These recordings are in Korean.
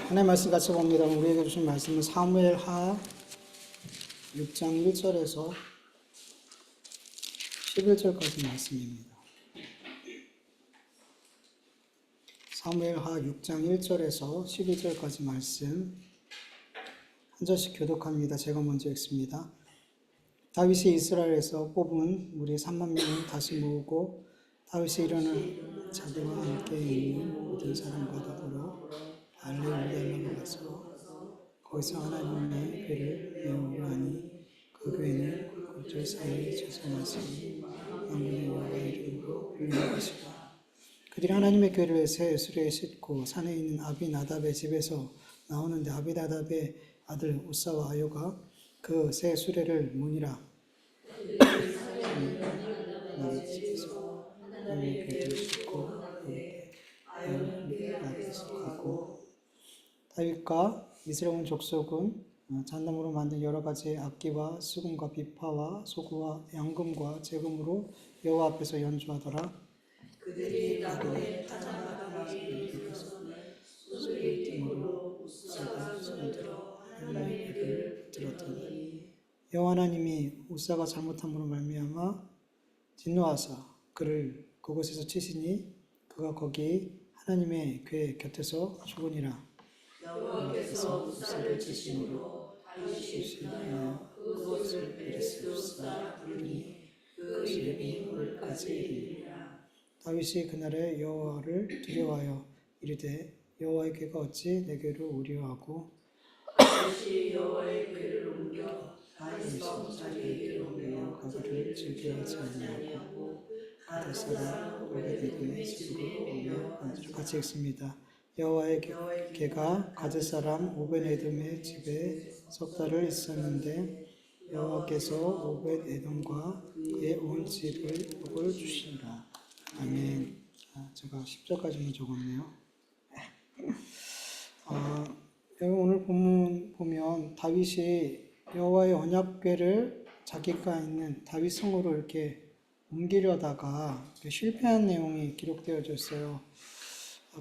하나님 말씀 같이 봅니다. 우리에게 주신 말씀은 사무엘하 6장 1절에서 11절까지 말씀입니다. 사무엘하 6장 1절에서 12절까지 말씀 한 절씩 교독합니다. 제가 먼저 읽습니다. 다윗이 이스라엘에서 뽑은 무리 3만 명을 다시 모으고 다윗이 일어나 자기와 함께 있는 모든 사람과 더불어 알레우야로 가서 거기서 하나님의 궤를 메우려 하니 그 궤는 굴절 사이에 조성하시니 만군의 여호와 이름으로 불리는 것이라. 그들이 하나님의 궤를 새 수레에 싣고 산에 있는 아비나답의 집에서 나오는데 아비나답의 아들 우사와 아요가 그 새 수레를 문이라 나를 집에서 하나님의 궤를 싣고 아요를 앞에서 가고 다윗과 이스라엘 온 족속은 잣나무로 만든 여러 가지 악기와 수금과 비파와 소구와 양금과 재금으로 여호와 앞에서 연주하더라. 그들이 나무에 타자마다 소리를 띠므로 우사가 손들어 하나님의 궤를 들었더니 여호와 하나님이 우사가 잘못함으로 말미암아 진노하사 그를 그곳에서 치시니 그가 거기 하나님의 궤 곁에서 죽으니라. 여호와께서 우사를 치심으로 다윗이 그곳을 베레스우스라 부르니 그 이름이 오늘까지 이르니라. 다윗이 그날에 여호와를 두려워하여 이르되 여호와의 궤가 어찌 내게로 오리요 하고 다윗이 여호와의 궤를 옮겨 다윗성 자기에게로 옮겨 그를 즐겨하지 아니하고 가드 사람 오베데돔의 집으로 옮겨 간지를 같이 읽습니다. 여호와의 궤가 가드 사람 오벤에돔의 집에 석 달을 있었는데 여호와께서 오벤에돔과 그의 온 집을 복을 주시니라. 아멘. 제가 10절까지만 적었네요. 여기 오늘 본문 보면 다윗이 여호와의 언약궤를 자기가 있는 다윗 성으로 이렇게 옮기려다가 실패한 내용이 기록되어져 있어요.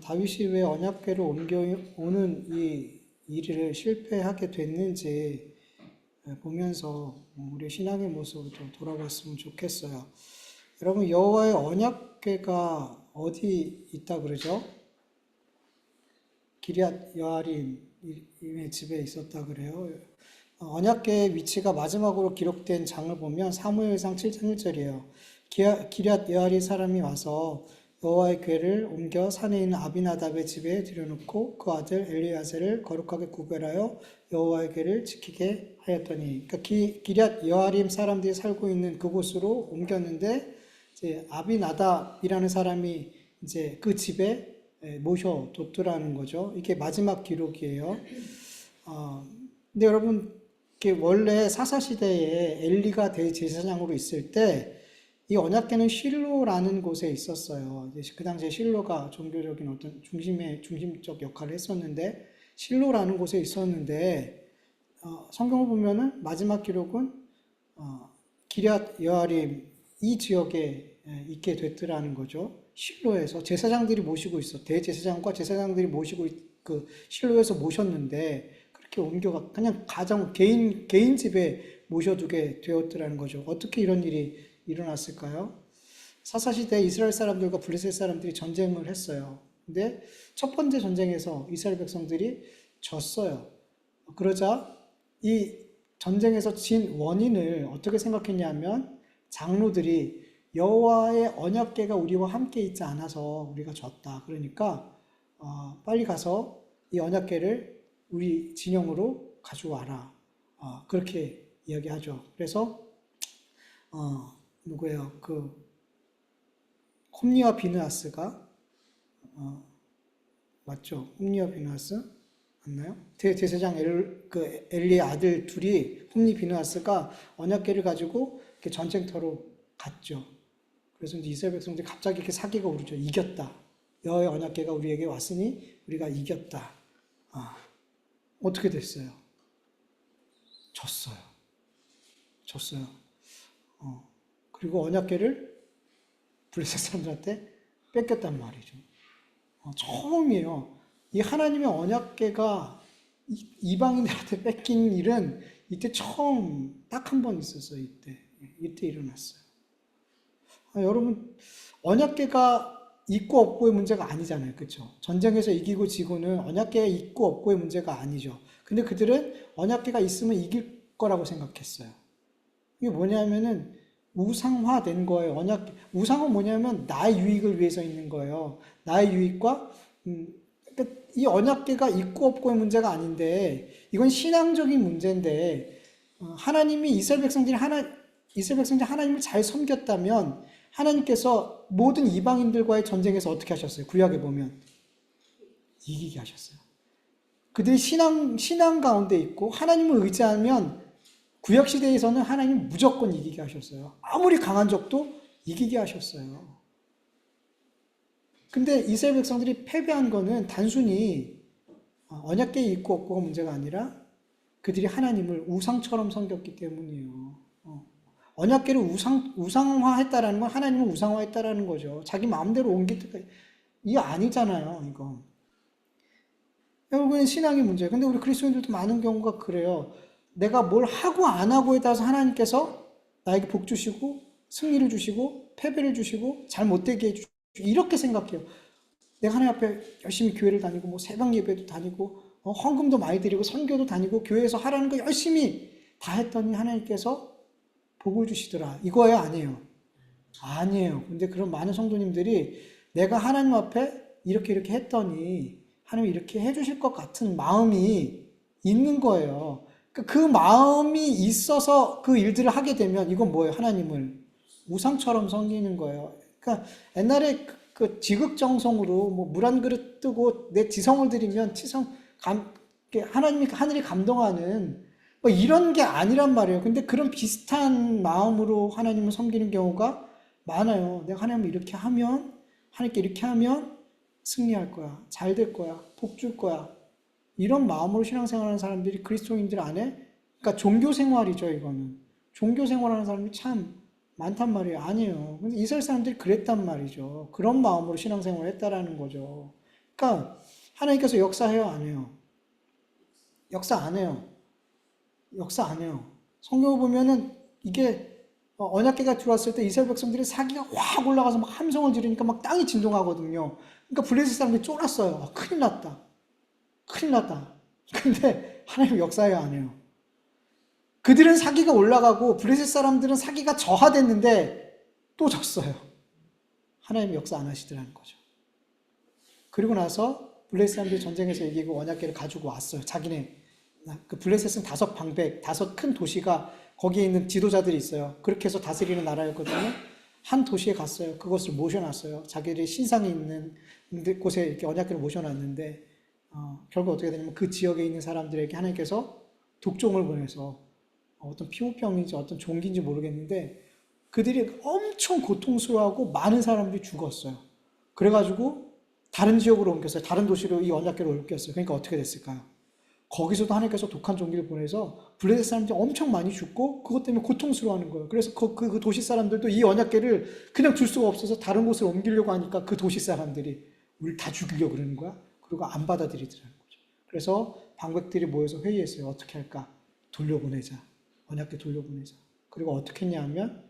다윗이 왜 언약궤를 옮겨오는 이 일을 실패하게 됐는지 보면서 우리 신앙의 모습을 좀 돌아봤으면 좋겠어요. 여러분, 여호와의 언약궤가 어디 있다 그러죠? 기럇 여아림의 집에 있었다 그래요. 언약궤의 위치가 마지막으로 기록된 장을 보면 사무엘상 7장 1절이에요. 기럇 여아림 사람이 와서 여호와의 궤를 옮겨 산에 있는 아비나답의 집에 들여놓고 그 아들 엘리야셀을 거룩하게 구별하여 여호와의 궤를 지키게 하였더니, 그러니까 기럇 여아림 사람들이 살고 있는 그곳으로 옮겼는데 이제 아비나답이라는 사람이 이제 그 집에 모셔뒀더라는 거죠. 이게 마지막 기록이에요. 근데 여러분, 원래 사사시대에 엘리가 대제사장으로 있을 때 이 언약궤는 실로라는 곳에 있었어요. 그 당시에 실로가 종교적인 어떤 중심적 역할을 했었는데, 실로라는 곳에 있었는데, 성경을 보면은 마지막 기록은 기럇 여아림 이 지역에 있게 됐더라는 거죠. 실로에서 제사장들이 모시고 있어. 대제사장과 제사장들이 모시고 그 실로에서 모셨는데 그렇게 옮겨가 그냥 가정 개인 집에 모셔두게 되었더라는 거죠. 어떻게 이런 일이 일어났을까요? 사사시대 이스라엘 사람들과 블레셋 사람들이 전쟁을 했어요. 근데 첫 번째 전쟁에서 이스라엘 백성들이 졌어요. 그러자 이 전쟁에서 진 원인을 어떻게 생각했냐면 장로들이 여호와의 언약궤가 우리와 함께 있지 않아서 우리가 졌다. 그러니까 빨리 가서 이 언약궤를 우리 진영으로 가져와라. 그렇게 이야기하죠. 그래서 누구예요? 그 홈리와 비느하스가 맞죠? 홈리와 비느하스 맞나요? 대제사장 엘리의 아들 둘이 홈리 비느하스가 언약궤를 가지고 이렇게 전쟁터로 갔죠. 그래서 이제 이스라엘 백성들이 갑자기 이렇게 사기가 오르죠. 이겼다. 여호와의 언약궤가 우리에게 왔으니 우리가 이겼다. 어떻게 됐어요? 졌어요. 그리고 언약궤를 블레셋 사람들한테 뺏겼단 말이죠. 처음이에요. 이 하나님의 언약궤가 이방인들한테 뺏긴 일은 이때 처음 딱 한 번 있었어요. 이때 일어났어요. 여러분, 언약궤가 있고 없고의 문제가 아니잖아요. 그렇죠? 전쟁에서 이기고 지고는 언약궤가 있고 없고의 문제가 아니죠. 근데 그들은 언약궤가 있으면 이길 거라고 생각했어요. 이게 뭐냐면은 우상화된 거예요. 우상은 뭐냐면 나의 유익을 위해서 있는 거예요. 나의 유익과 그러니까 이 언약궤가 있고 없고의 문제가 아닌데 이건 신앙적인 문제인데 하나님이 이스라엘 백성들이 하나님을 잘 섬겼다면 하나님께서 모든 이방인들과의 전쟁에서 어떻게 하셨어요? 구약에 보면 이기게 하셨어요. 그들이 신앙 가운데 있고 하나님을 의지하면 구약 시대에서는 하나님 무조건 이기게 하셨어요. 아무리 강한 적도 이기게 하셨어요. 근데 이스라엘 백성들이 패배한 거는 단순히 언약궤 있고 없고가 문제가 아니라 그들이 하나님을 우상처럼 섬겼기 때문이에요. 언약궤를 우상화했다라는 건 하나님을 우상화했다라는 거죠. 자기 마음대로 옮길 때까지. 이게 아니잖아요, 이거. 결국엔 신앙의 문제예요. 근데 우리 그리스도인들도 많은 경우가 그래요. 내가 뭘 하고 안 하고에 따라서 하나님께서 나에게 복 주시고 승리를 주시고 패배를 주시고 잘 못되게 해주시고 이렇게 생각해요. 내가 하나님 앞에 열심히 교회를 다니고 뭐 새벽 예배도 다니고 헌금도 많이 드리고 선교도 다니고 교회에서 하라는 거 열심히 다 했더니 하나님께서 복을 주시더라. 이거예요, 아니에요? 아니에요. 근데 그런 많은 성도님들이 내가 하나님 앞에 이렇게 했더니 하나님 이렇게 해주실 것 같은 마음이 있는 거예요. 그 마음이 있어서 그 일들을 하게 되면 이건 뭐예요? 하나님을 우상처럼 섬기는 거예요. 그러니까 옛날에 그 지극정성으로 뭐 물 한 그릇 뜨고 내 지성을 드리면 하늘이 감동하는 뭐 이런 게 아니란 말이에요. 근데 그런 비슷한 마음으로 하나님을 섬기는 경우가 많아요. 내가 하나님을 이렇게 하면 하나님께 이렇게 하면 승리할 거야. 잘 될 거야. 복 줄 거야. 이런 마음으로 신앙생활하는 사람들이 그리스도인들 안에 그러니까 종교 생활이죠, 이거는. 종교 생활하는 사람이 참 많단 말이에요. 아니에요. 근데 이스라엘 사람들이 그랬단 말이죠. 그런 마음으로 신앙생활을 했다라는 거죠. 그러니까 하나님께서 역사해요, 안 해요? 역사 안 해요. 역사 안 해요. 성경을 보면은 이게 언약궤가 들어왔을 때 이스라엘 백성들이 사기가 확 올라가서 막 함성을 지르니까 막 땅이 진동하거든요. 그러니까 블레셋 사람들이 쫄았어요. 큰일 났다. 큰일 났다. 근데 하나님 역사해요, 안 해요? 그들은 사기가 올라가고 블레셋 사람들은 사기가 저하됐는데 또 졌어요. 하나님이 역사 안 하시더라는 거죠. 그리고 나서 블레셋 사람들이 전쟁에서 이기고 언약궤를 가지고 왔어요. 그 블레셋은 5방백, 5큰 도시가 거기에 있는 지도자들이 있어요. 그렇게 해서 다스리는 나라였거든요. 한 도시에 갔어요. 그것을 모셔놨어요. 자기들이 신상이 있는 곳에 이렇게 언약궤를 모셔놨는데 결국 어떻게 되냐면 그 지역에 있는 사람들에게 하나님께서 독종을 보내서 어떤 피부병인지 어떤 종기인지 모르겠는데 그들이 엄청 고통스러워하고 많은 사람들이 죽었어요. 그래가지고 다른 지역으로 옮겼어요. 다른 도시로 이 언약궤를 옮겼어요. 그러니까 어떻게 됐을까요? 거기서도 하나님께서 독한 종기를 보내서 블레셋 사람들이 엄청 많이 죽고 그것 때문에 고통스러워하는 거예요. 그래서 그 도시 사람들도 이 언약궤를 그냥 줄 수가 없어서 다른 곳으로 옮기려고 하니까 그 도시 사람들이 우리를 다 죽이려고 그러는 거야. 그리고 안 받아들이더라는 거죠. 그래서 방백들이 모여서 회의했어요. 어떻게 할까? 돌려보내자. 언약궤 돌려보내자. 그리고 어떻게 했냐 하면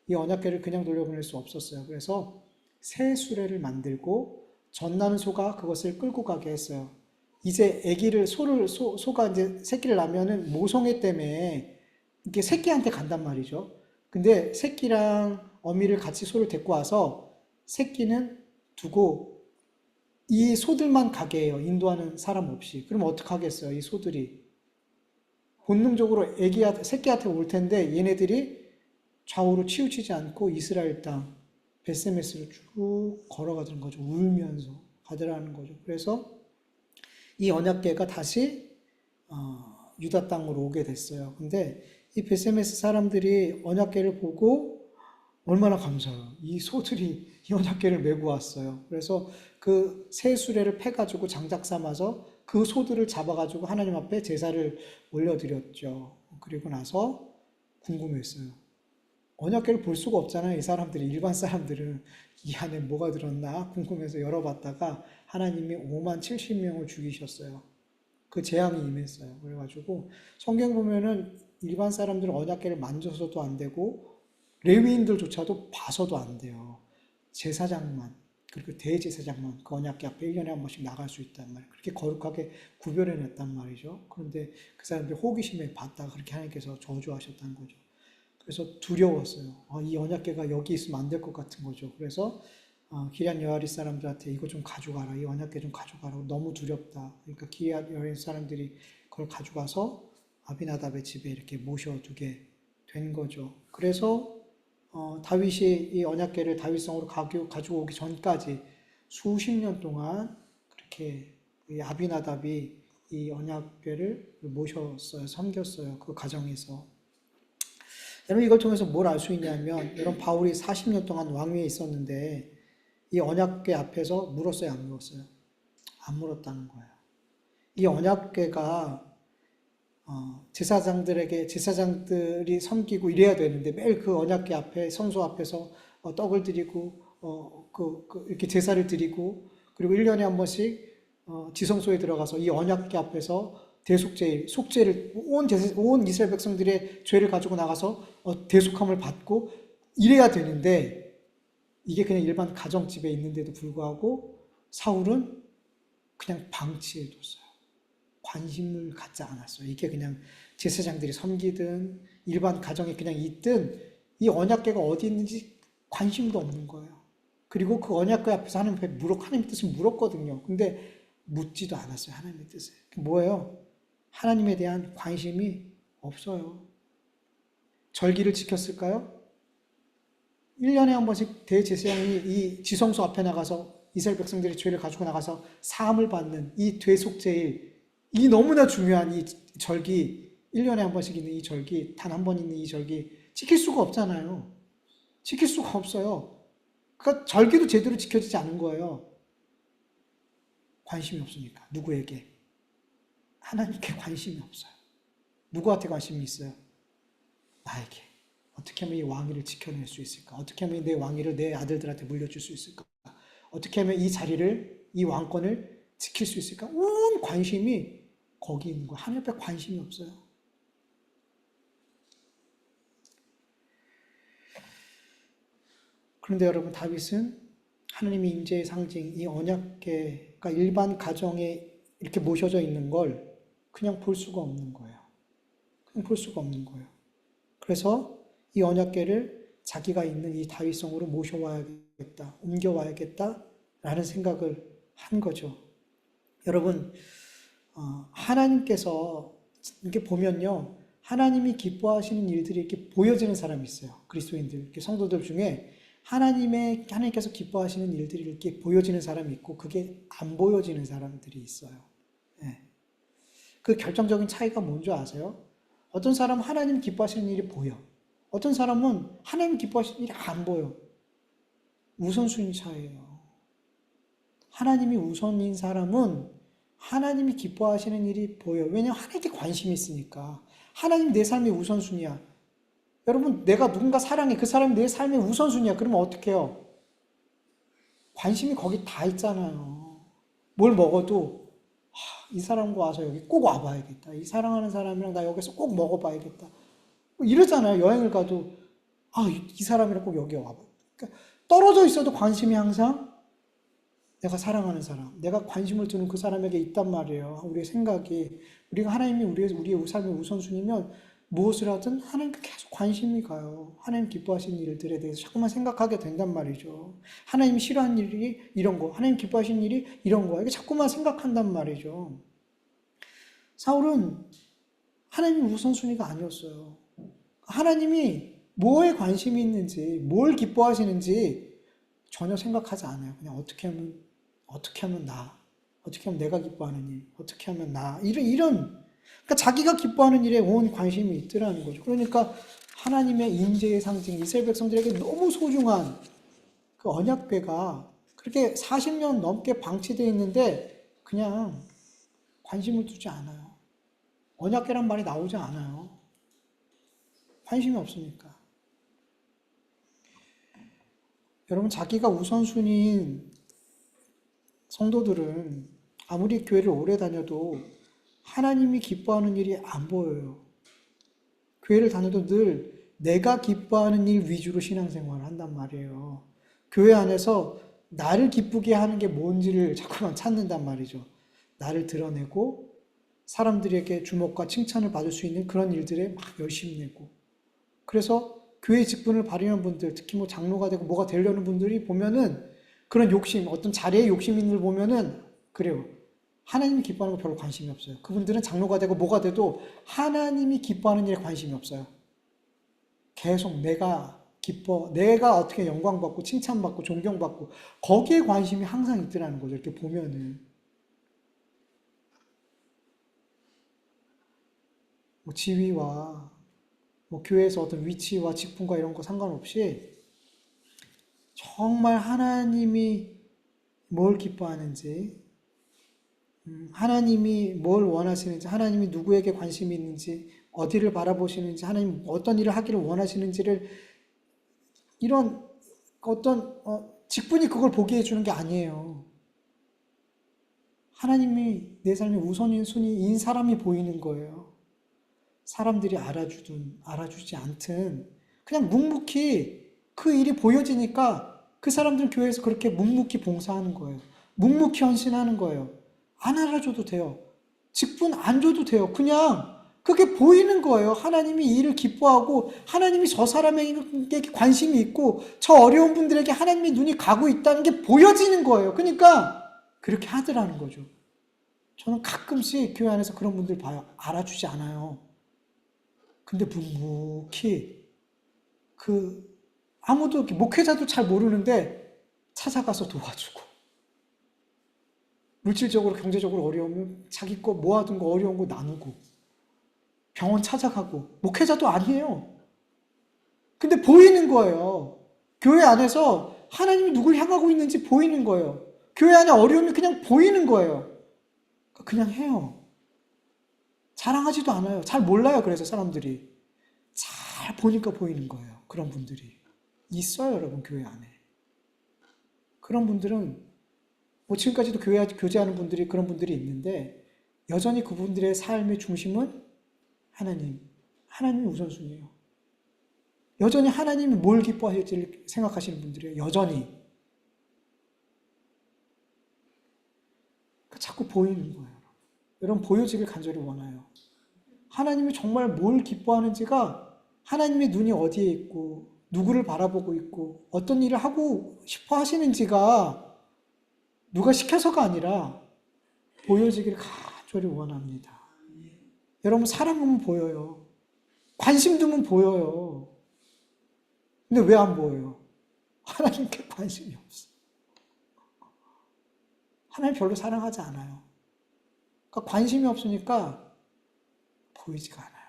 이 언약궤를 그냥 돌려보낼 수 없었어요. 그래서 새 수레를 만들고 젖나는 소가 그것을 끌고 가게 했어요. 이제 소가 이제 새끼를 낳으면은 모성애 때문에 이게 새끼한테 간단 말이죠. 근데 새끼랑 어미를 같이 소를 데리고 와서 새끼는 두고 이 소들만 가게 해요. 인도하는 사람 없이. 그럼 어떻게 하겠어요? 이 소들이. 본능적으로 새끼한테 올 텐데 얘네들이 좌우로 치우치지 않고 이스라엘 땅, 벳세메스로 쭉 걸어가는 거죠. 울면서 가더라는 거죠. 그래서 이 언약궤가 다시 유다 땅으로 오게 됐어요. 근데 이 벳세메스 사람들이 언약궤를 보고 얼마나 감사해요. 이 소들이 이 언약궤를 메고 왔어요. 그래서 그 새 수레를 패가지고 장작 삼아서 그 소들을 잡아가지고 하나님 앞에 제사를 올려드렸죠. 그리고 나서 궁금했어요. 언약궤를 볼 수가 없잖아요. 이 사람들이, 일반 사람들은 이 안에 뭐가 들었나 궁금해서 열어봤다가 하나님이 5만 70명을 죽이셨어요. 그 재앙이 임했어요. 그래가지고 성경 보면은 일반 사람들은 언약궤를 만져서도 안 되고 레위인들조차도 봐서도 안 돼요. 제사장만, 그리고 대제사장만 그 언약궤 앞에 1년에 한 번씩 나갈 수 있단 말이에요. 그렇게 거룩하게 구별해냈단 말이죠. 그런데 그 사람들이 호기심에 봤다가 그렇게 하나님께서 저주하셨다는 거죠. 그래서 두려웠어요. 이 언약궤가 여기 있으면 안 될 것 같은 거죠. 그래서 기럇 여아리 사람들한테 이거 좀 가져가라. 이 언약궤 좀 가져가라. 너무 두렵다. 그러니까 기럇 여아리 사람들이 그걸 가져가서 아비나답의 집에 이렇게 모셔두게 된 거죠. 그래서 다윗이 이 언약궤를 다윗성으로 가지고 오기 전까지 수십 년 동안 그렇게 이 아비나답이 이 언약궤를 모셨어요. 섬겼어요. 그 가정에서. 여러분 이걸 통해서 뭘 알 수 있냐면 여러분 바울이 40년 동안 왕위에 있었는데 이 언약궤 앞에서 물었어요, 안 물었어요? 안 물었다는 거예요. 이 언약궤가 제사장들이 섬기고 이래야 되는데 매일 그 언약궤 앞에 성소 앞에서 떡을 드리고 이렇게 제사를 드리고 그리고 1년에 한 번씩 지성소에 들어가서 이 언약궤 앞에서 대속죄일, 속죄를 온 이스라엘 백성들의 죄를 가지고 나가서 대속함을 받고 이래야 되는데 이게 그냥 일반 가정집에 있는데도 불구하고 사울은 그냥 방치해뒀어요. 관심을 갖지 않았어요. 이게 그냥 제사장들이 섬기든 일반 가정에 그냥 있든 이 언약궤가 어디 있는지 관심도 없는 거예요. 그리고 그 언약궤 앞에서 하나님의 뜻을 물었거든요. 근데 묻지도 않았어요. 하나님의 뜻을. 뭐예요? 하나님에 대한 관심이 없어요. 절기를 지켰을까요? 1년에 한 번씩 대제사장이 이 지성소 앞에 나가서 이스라엘 백성들의 죄를 가지고 나가서 사함을 받는 이 대속죄일, 이 너무나 중요한 이 절기, 1년에 한 번씩 있는 이 절기, 단 한 번 있는 이 절기 지킬 수가 없잖아요. 지킬 수가 없어요. 그러니까 절기도 제대로 지켜지지 않은 거예요. 관심이 없으니까. 누구에게? 하나님께 관심이 없어요. 누구한테 관심이 있어요? 나에게. 어떻게 하면 이 왕위를 지켜낼 수 있을까? 어떻게 하면 내 왕위를 내 아들들한테 물려줄 수 있을까? 어떻게 하면 이 자리를, 이 왕권을 지킬 수 있을까? 온 관심이 거기 있는 거예요. 하나님 앞에 관심이 없어요. 그런데 여러분, 다윗은 하나님의 임재의 상징, 이 언약궤가 일반 가정에 이렇게 모셔져 있는 걸 그냥 볼 수가 없는 거예요. 그냥 볼 수가 없는 거예요. 그래서 이 언약궤를 자기가 있는 이 다윗성으로 모셔와야겠다, 옮겨와야겠다라는 생각을 한 거죠. 여러분, 하나님께서 이렇게 보면요, 하나님이 기뻐하시는 일들이 이렇게 보여지는 사람이 있어요. 그리스도인들, 이렇게 성도들 중에 하나님께서 기뻐하시는 일들이 이렇게 보여지는 사람이 있고, 그게 안 보여지는 사람들이 있어요. 네. 그 결정적인 차이가 뭔지 아세요? 어떤 사람은 하나님 기뻐하시는 일이 보여. 어떤 사람은 하나님 기뻐하시는 일이 안 보여. 우선순위 차이예요. 하나님이 우선인 사람은 하나님이 기뻐하시는 일이 보여. 왜냐하면 하나님께 관심이 있으니까. 하나님 내 삶의 우선순위야. 여러분, 내가 누군가 사랑해. 그 사람이 내 삶의 우선순위야. 그러면 어떻게 해요? 관심이 거기 다 있잖아요. 뭘 먹어도 이 사람과 와서 여기 꼭 와봐야겠다. 이 사랑하는 사람이랑 나 여기서 꼭 먹어봐야겠다. 뭐 이러잖아요. 여행을 가도 이 사람이랑 꼭 여기 와봐. 그러니까 떨어져 있어도 관심이 항상 내가 사랑하는 사람, 내가 관심을 두는 그 사람에게 있단 말이에요. 우리의 생각이, 우리가 하나님이 우리의 삶의 우선순위면 무엇을 하든 하나님께 계속 관심이 가요. 하나님 기뻐하시는 일들에 대해서 자꾸만 생각하게 된단 말이죠. 하나님이 싫어하는 일이 이런 거, 하나님 기뻐하시는 일이 이런 거, 이게 자꾸만 생각한단 말이죠. 사울은 하나님의 우선순위가 아니었어요. 하나님이 뭐에 관심이 있는지, 뭘 기뻐하시는지 전혀 생각하지 않아요. 그냥 어떻게 하면 어떻게 하면 내가 기뻐하는 일, 어떻게 하면 그러니까 자기가 기뻐하는 일에 온 관심이 있더라는 거죠. 그러니까 하나님의 임재의 상징, 이스라엘 백성들에게 너무 소중한 그 언약궤가 그렇게 40년 넘게 방치되어 있는데 그냥 관심을 두지 않아요. 언약궤란 말이 나오지 않아요. 관심이 없으니까. 여러분, 자기가 우선순위인 성도들은 아무리 교회를 오래 다녀도 하나님이 기뻐하는 일이 안 보여요. 교회를 다녀도 늘 내가 기뻐하는 일 위주로 신앙생활을 한단 말이에요. 교회 안에서 나를 기쁘게 하는 게 뭔지를 자꾸만 찾는단 말이죠. 나를 드러내고 사람들에게 주목과 칭찬을 받을 수 있는 그런 일들에 막 열심히 내고. 그래서 교회 직분을 발휘하는 분들, 특히 뭐 장로가 되고 뭐가 되려는 분들이 보면은 그런 욕심, 어떤 자리에 욕심 있는 걸 보면은 그래요. 하나님이 기뻐하는 거 별로 관심이 없어요. 그분들은 장로가 되고 뭐가 돼도 하나님이 기뻐하는 일에 관심이 없어요. 계속 내가 기뻐, 내가 어떻게 영광받고 칭찬받고 존경받고 거기에 관심이 항상 있더라는 거죠. 이렇게 보면은. 뭐 지위와 뭐 교회에서 어떤 위치와 직분과 이런 거 상관없이 정말 하나님이 뭘 기뻐하는지, 하나님이 뭘 원하시는지, 하나님이 누구에게 관심이 있는지, 어디를 바라보시는지, 하나님 어떤 일을 하기를 원하시는지를 이런 어떤 직분이 그걸 보게 해주는 게 아니에요. 하나님이 내 삶의 우선인 순위인 사람이 보이는 거예요. 사람들이 알아주든 알아주지 않든 그냥 묵묵히 그 일이 보여지니까 그 사람들은 교회에서 그렇게 묵묵히 봉사하는 거예요. 묵묵히 헌신하는 거예요. 안 알아줘도 돼요. 직분 안 줘도 돼요. 그냥 그게 보이는 거예요. 하나님이 이 일을 기뻐하고 하나님이 저 사람에게 관심이 있고 저 어려운 분들에게 하나님의 눈이 가고 있다는 게 보여지는 거예요. 그러니까 그렇게 하더라는 거죠. 저는 가끔씩 교회 안에서 그런 분들 봐요. 알아주지 않아요. 근데 묵묵히 아무도 목회자도 잘 모르는데 찾아가서 도와주고 물질적으로 경제적으로 어려우면 자기 거 모아둔 거 어려운 거 나누고 병원 찾아가고 목회자도 아니에요. 근데 보이는 거예요. 교회 안에서 하나님이 누굴 향하고 있는지 보이는 거예요. 교회 안에 어려움이 그냥 보이는 거예요. 그냥 해요. 자랑하지도 않아요. 잘 몰라요. 그래서 사람들이 잘 보니까 보이는 거예요. 그런 분들이 있어요, 여러분, 교회 안에. 그런 분들은 뭐 지금까지도 교제하는 분들이 그런 분들이 있는데 여전히 그분들의 삶의 중심은 하나님이 우선순위예요. 여전히 하나님이 뭘 기뻐하실지 생각하시는 분들이에요. 여전히. 자꾸 보이는 거예요. 여러분, 보여지길 간절히 원해요. 하나님이 정말 뭘 기뻐하는지가 하나님의 눈이 어디에 있고 누구를 바라보고 있고 어떤 일을 하고 싶어 하시는지가 누가 시켜서가 아니라 보여지길 간절히 원합니다. 여러분, 사랑하면 보여요. 관심 두면 보여요. 근데 왜 안 보여요? 하나님께 관심이 없어. 하나님 별로 사랑하지 않아요. 그러니까 관심이 없으니까 보이지가 않아요.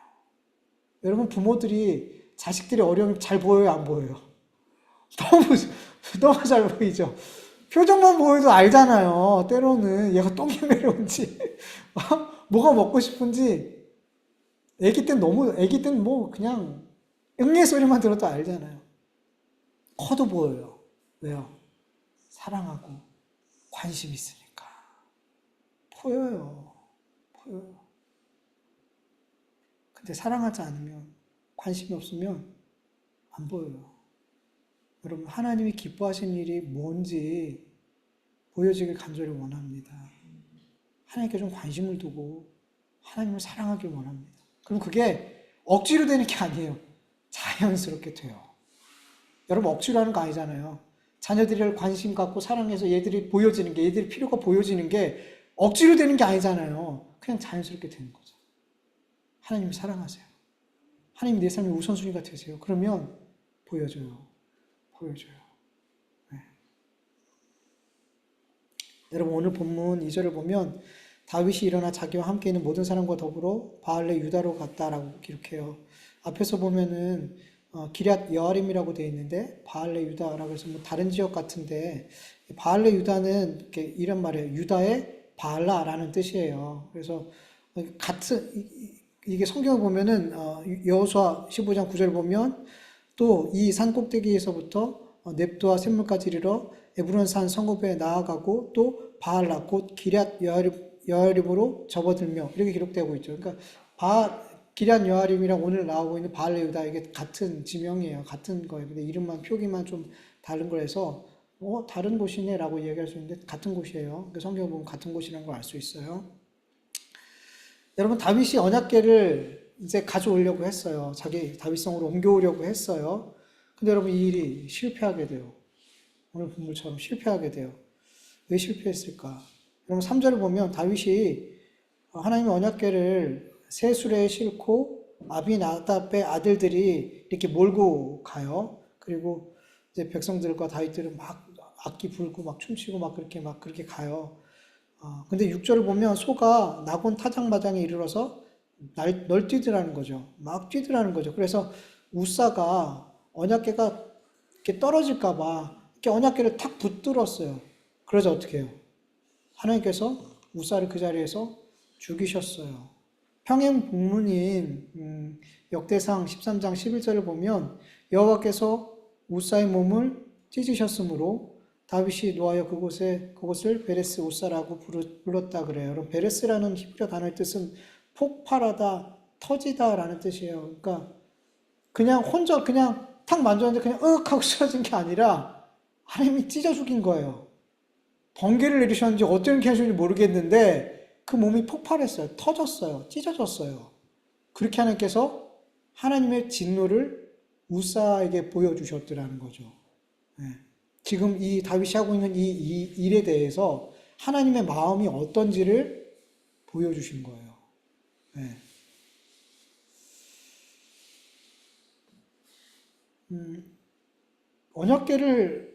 여러분, 부모들이 자식들이 어려우면 잘 보여요, 안 보여요? 너무 잘 보이죠? 표정만 보여도 알잖아요. 때로는 얘가 똥이 매려운지, 뭐가 먹고 싶은지. 애기 때는 뭐 그냥 응애 소리만 들어도 알잖아요. 커도 보여요. 왜요? 사랑하고 관심 있으니까. 보여요. 근데 사랑하지 않으면, 관심이 없으면 안 보여요. 여러분, 하나님이 기뻐하시는 일이 뭔지 보여지길 간절히 원합니다. 하나님께 좀 관심을 두고 하나님을 사랑하길 원합니다. 그럼 그게 억지로 되는 게 아니에요. 자연스럽게 돼요. 여러분, 억지로 하는 거 아니잖아요. 자녀들을 관심 갖고 사랑해서 얘들이 필요가 보여지는 게 억지로 되는 게 아니잖아요. 그냥 자연스럽게 되는 거죠. 하나님을 사랑하세요. 하나님 내 삶의 우선순위가 되세요. 그러면 보여줘요. 네. 여러분, 오늘 본문 2절을 보면 다윗이 일어나 자기와 함께 있는 모든 사람과 더불어 바알레 유다로 갔다라고 기록해요. 앞에서 보면은 기럇 여아림이라고 되어 있는데 바알레 유다라고 해서 뭐 다른 지역 같은데 바알레 유다는 이렇게 이런 말이에요. 유다의 바알라라는 뜻이에요. 그래서 이게 성경을 보면은 여호수아 15장 9절 보면 또 이 산 꼭대기에서부터 넵두와 샘물까지 이르러 에브론 산 성읍에 나아가고 또 바알라 곧 기럇 여아림으로 접어들며 이렇게 기록되고 있죠. 그러니까 기럇 여아림이랑 오늘 나오고 있는 바알 레위다 이게 같은 지명이에요. 같은 거예요. 근데 이름만 표기만 좀 다른 거라서 다른 곳이네라고 얘기할 수 있는데 같은 곳이에요. 그러니까 성경을 보면 같은 곳이라는 걸 알 수 있어요. 여러분 다윗이 언약궤를 이제 가져오려고 했어요. 자기 다윗성으로 옮겨오려고 했어요. 근데 여러분 이 일이 실패하게 돼요. 오늘 본문처럼 실패하게 돼요. 왜 실패했을까? 여러분 3절을 보면 다윗이 하나님의 언약궤를 새 수레에 싣고 아비나답의 아들들이 이렇게 몰고 가요. 그리고 이제 백성들과 다윗들은 막 악기 불고 막 춤추고 그렇게 가요. 근데 6절을 보면 소가 낙원 타작마당에 이르러서 널뛰더라는 거죠. 막 뛰더라는 거죠. 그래서 우사가 언약궤가 이렇게 떨어질까봐 이렇게 언약궤를 탁 붙들었어요. 그래서 어떻게 해요? 하나님께서 우사를 그 자리에서 죽이셨어요. 평행 본문인 역대상 13장 11절을 보면 여호와께서 우사의 몸을 찢으셨으므로 다윗이 노하여 그곳을 베레스 우사라고 불렀다 그래요. 여러분 베레스라는 히브리어 단어의 뜻은 폭발하다, 터지다라는 뜻이에요. 그러니까 그냥 혼자 그냥 탁 만졌는데 그냥 하고 쓰러진 게 아니라 하나님이 찢어 죽인 거예요. 번개를 내리셨는지 어떻게 하셨는지 모르겠는데 그 몸이 폭발했어요. 터졌어요. 찢어졌어요. 그렇게 하나님께서 하나님의 진노를 우사에게 보여주셨더라는 거죠. 네. 지금 이 다윗이 하고 있는 이 일에 대해서 하나님의 마음이 어떤지를 보여주신 거예요. 네. 언약궤를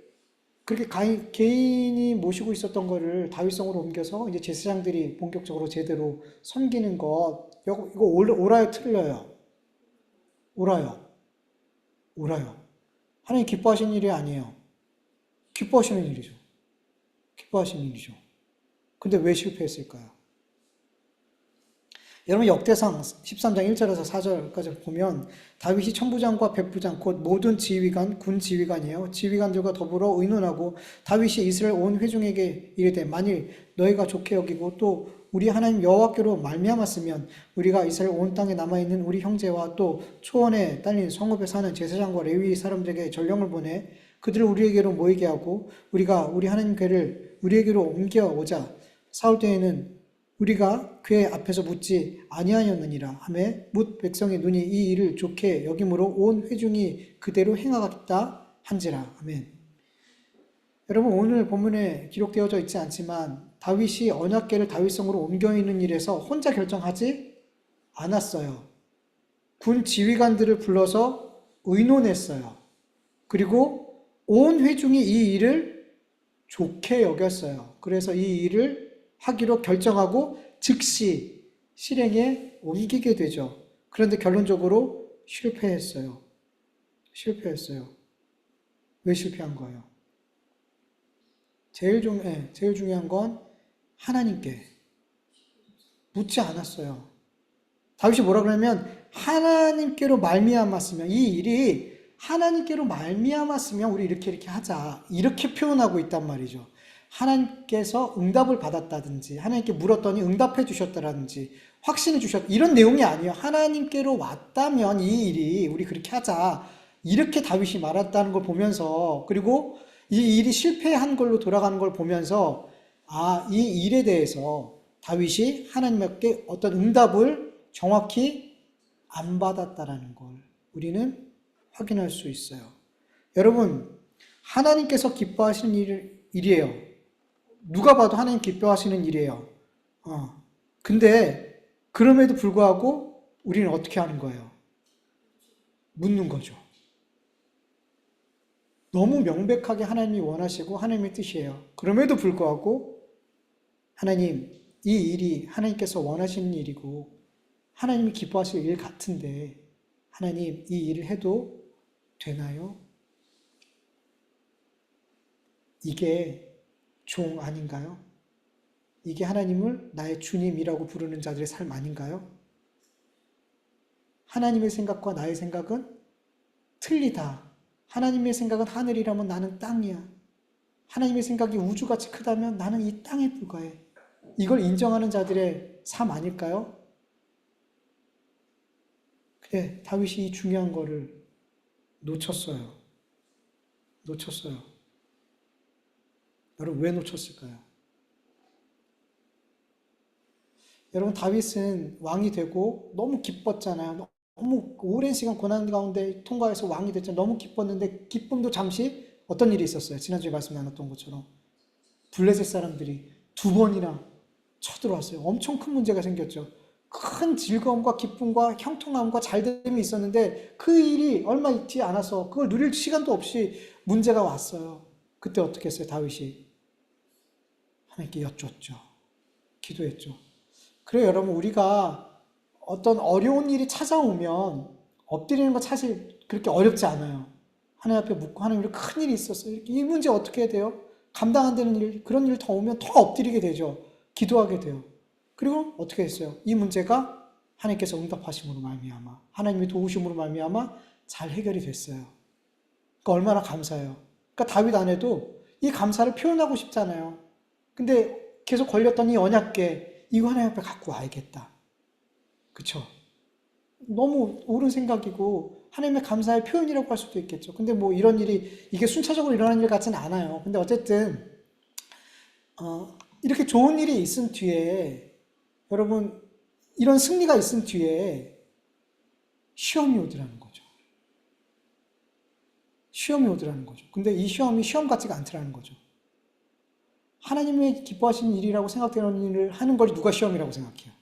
그렇게 개인이 모시고 있었던 거를 다윗성으로 옮겨서 이제 제사장들이 본격적으로 제대로 섬기는 것, 이거 옳아요, 틀려요? 옳아요. 옳아요. 하나님 기뻐하시는 일이 아니에요. 기뻐하시는 일이죠. 기뻐하시는 일이죠. 근데 왜 실패했을까요? 여러분 역대상 13장 1절에서 4절까지 보면 다윗이 천부장과 백부장 곧 모든 지휘관, 군 지휘관이에요. 지휘관들과 더불어 의논하고 다윗이 이스라엘 온 회중에게 이르되 만일 너희가 좋게 여기고 또 우리 하나님 여호와께로 말미암았으면 우리가 이스라엘 온 땅에 남아있는 우리 형제와 또 초원에 딸린 성읍에 사는 제사장과 레위 사람들에게 전령을 보내 그들을 우리에게로 모이게 하고 우리가 우리 하나님 궤를 우리에게로 옮겨오자. 사울 때에는 우리가 궤 앞에서 묻지 아니하였느니라 하매 뭇 백성의 눈이 이 일을 좋게 여김으로 온 회중이 그대로 행하겠다 한지라. 아멘. 여러분 오늘 본문에 기록되어져 있지 않지만 다윗이 언약궤를 다윗성으로 옮겨 있는 일에서 혼자 결정하지 않았어요. 군 지휘관들을 불러서 의논했어요. 그리고 온 회중이 이 일을 좋게 여겼어요. 그래서 이 일을 하기로 결정하고 즉시 실행에 옮기게 되죠. 그런데 결론적으로 실패했어요. 왜 실패한 거예요? 제일 중요한 건 하나님께 묻지 않았어요. 다윗이 뭐라 그러면 하나님께로 말미암았으면 이 일이 하나님께로 말미암았으면 우리 이렇게 하자. 이렇게 표현하고 있단 말이죠. 하나님께서 응답을 받았다든지 하나님께 물었더니 응답해 주셨다든지 확신해 주셨다 이런 내용이 아니에요. 하나님께로 왔다면 이 일이 우리 그렇게 하자 이렇게 다윗이 말했다는 걸 보면서 그리고 이 일이 실패한 걸로 돌아가는 걸 보면서 이 일에 대해서 다윗이 하나님께 어떤 응답을 정확히 안 받았다라는 걸 우리는 확인할 수 있어요. 여러분 하나님께서 기뻐하시는 일이에요. 누가 봐도 하나님 기뻐하시는 일이에요. 근데 그럼에도 불구하고 우리는 어떻게 하는 거예요? 묻는 거죠. 너무 명백하게 하나님이 원하시고 하나님의 뜻이에요. 그럼에도 불구하고 하나님 이 일이 하나님께서 원하시는 일이고 하나님이 기뻐하실 일 같은데 하나님 이 일을 해도 되나요? 이게 종 아닌가요? 이게 하나님을 나의 주님이라고 부르는 자들의 삶 아닌가요? 하나님의 생각과 나의 생각은 틀리다. 하나님의 생각은 하늘이라면 나는 땅이야. 하나님의 생각이 우주같이 크다면 나는 이 땅에 불과해. 이걸 인정하는 자들의 삶 아닐까요? 그래, 다윗이 이 중요한 거를 놓쳤어요. 놓쳤어요. 여러분, 왜 놓쳤을까요? 여러분, 다윗은 왕이 되고 너무 기뻤잖아요. 너무 오랜 시간 고난 가운데 통과해서 왕이 됐잖아요. 너무 기뻤는데 기쁨도 잠시 어떤 일이 있었어요? 지난주에 말씀 나눴던 것처럼 블레셋 사람들이 두 번이나 쳐들어왔어요. 엄청 큰 문제가 생겼죠. 큰 즐거움과 기쁨과 형통함과 잘됨이 있었는데 그 일이 얼마 있지 않아서 그걸 누릴 시간도 없이 문제가 왔어요. 그때 어떻게 했어요? 다윗이 하나님께 여쭙죠. 기도했죠. 그래요, 여러분, 우리가 어떤 어려운 일이 찾아오면 엎드리는 거 사실 그렇게 어렵지 않아요. 하나님 앞에 묻고 하나님, 우리 큰 일이 있었어요. 이 문제 어떻게 해야 돼요? 감당 안 되는 일, 그런 일 더 오면 더 엎드리게 되죠. 기도하게 돼요. 그리고 어떻게 했어요? 이 문제가 하나님께서 응답하심으로 말미암아, 하나님의 도우심으로 말미암아 잘 해결이 됐어요. 그러니까 얼마나 감사해요. 그러니까 다윗 안에도 이 감사를 표현하고 싶잖아요. 근데 계속 걸렸던 이 언약궤, 이거 하나님 앞에 갖고 와야겠다. 그쵸? 너무 옳은 생각이고 하나님의 감사의 표현이라고 할 수도 있겠죠. 근데 뭐 이런 일이 이게 순차적으로 일어나는 일 같지는 않아요. 근데 어쨌든 이렇게 좋은 일이 있은 뒤에, 여러분, 이런 승리가 있은 뒤에 시험이 오더라는 거죠. 시험이 오더라는 거죠. 근데 이 시험이 시험 같지가 않더라는 거죠. 하나님의 기뻐하시는 일이라고 생각되는 일을 하는 걸 누가 시험이라고 생각해요?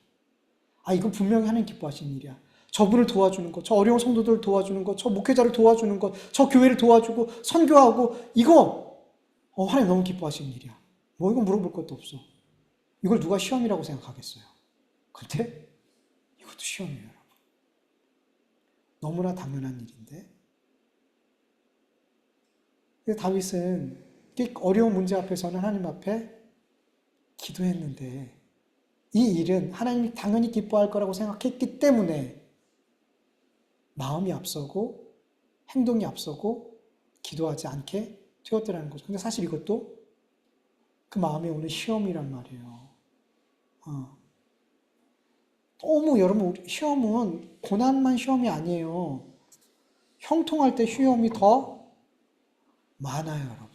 아, 이건 분명히 하나님 기뻐하시는 일이야. 저분을 도와주는 것, 저 어려운 성도들을 도와주는 것, 저 목회자를 도와주는 것, 저 교회를 도와주고 선교하고, 이거 하나님 너무 기뻐하시는 일이야. 뭐 이거 물어볼 것도 없어. 이걸 누가 시험이라고 생각하겠어요? 근데 이것도 시험이에요, 여러분. 너무나 당연한 일인데. 다윗은 어려운 문제 앞에서는 하나님 앞에 기도했는데, 이 일은 하나님이 당연히 기뻐할 거라고 생각했기 때문에 마음이 앞서고 행동이 앞서고 기도하지 않게 되었더라는 거죠. 근데 사실 이것도 그 마음에 오는 시험이란 말이에요. 너무, 여러분, 시험은 고난만 시험이 아니에요. 형통할 때 시험이 더 많아요, 여러분.